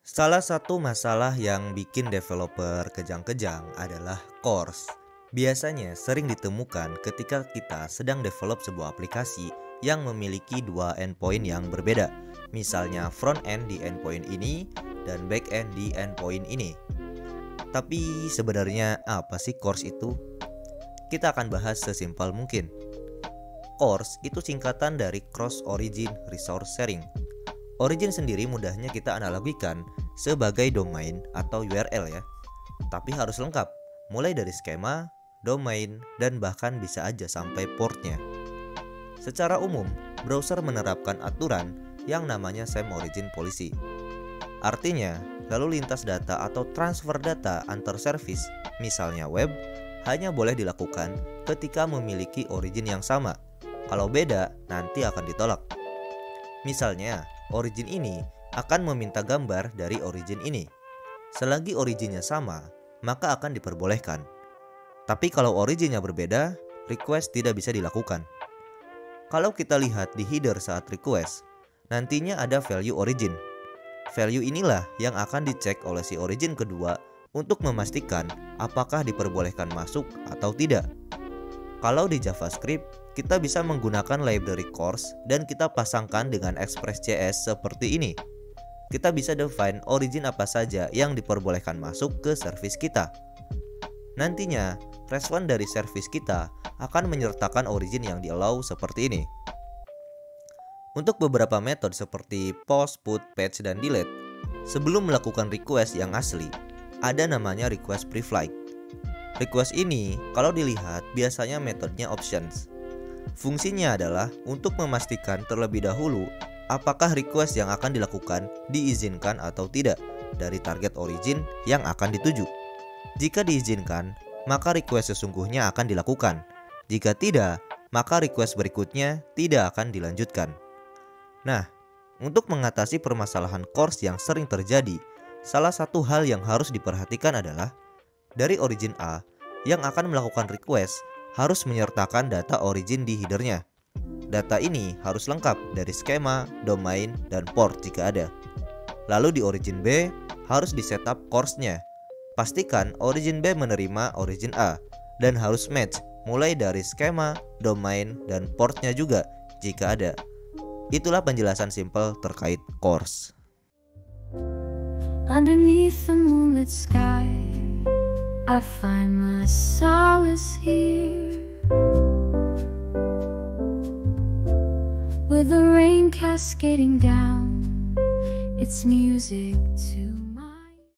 Salah satu masalah yang bikin developer kejang-kejang adalah CORS. Biasanya sering ditemukan ketika kita sedang develop sebuah aplikasi yang memiliki dua endpoint yang berbeda. Misalnya front end di endpoint ini dan back end di endpoint ini. Tapi sebenarnya apa sih CORS itu? Kita akan bahas sesimpel mungkin. CORS itu singkatan dari Cross Origin Resource Sharing. Origin sendiri mudahnya kita analogikan sebagai domain atau URL ya. Tapi harus lengkap, mulai dari skema, domain, dan bahkan bisa aja sampai portnya. Secara umum, browser menerapkan aturan yang namanya Same Origin Policy. Artinya, lalu lintas data atau transfer data antar service, misalnya web, hanya boleh dilakukan ketika memiliki origin yang sama. Kalau beda, nanti akan ditolak. Misalnya, origin ini akan meminta gambar dari origin ini. Selagi originnya sama, maka akan diperbolehkan. Tapi kalau originnya berbeda, request tidak bisa dilakukan. Kalau kita lihat di header saat request, nantinya ada value origin. Value inilah yang akan dicek oleh si origin kedua untuk memastikan apakah diperbolehkan masuk atau tidak. Kalau di JavaScript, kita bisa menggunakan library CORS dan kita pasangkan dengan Express.js seperti ini. Kita bisa define origin apa saja yang diperbolehkan masuk ke service kita. Nantinya, respon dari service kita akan menyertakan origin yang di-allow seperti ini. Untuk beberapa metode seperti post, put, patch, dan delete, sebelum melakukan request yang asli, ada namanya request pre-flight. Request ini kalau dilihat biasanya metodenya options. Fungsinya adalah untuk memastikan terlebih dahulu apakah request yang akan dilakukan diizinkan atau tidak dari target origin yang akan dituju. Jika diizinkan, maka request sesungguhnya akan dilakukan. Jika tidak, maka request berikutnya tidak akan dilanjutkan. Nah, untuk mengatasi permasalahan CORS yang sering terjadi, salah satu hal yang harus diperhatikan adalah dari origin A yang akan melakukan request harus menyertakan data origin di headernya. Data ini harus lengkap dari skema, domain, dan port jika ada. Lalu di origin B harus di-setup CORS-nya. Pastikan origin B menerima origin A dan harus match mulai dari skema, domain, dan portnya juga jika ada. Itulah penjelasan simpel terkait CORS. Underneath the moonlit sky, I find my solace here. With the rain cascading down, it's music too.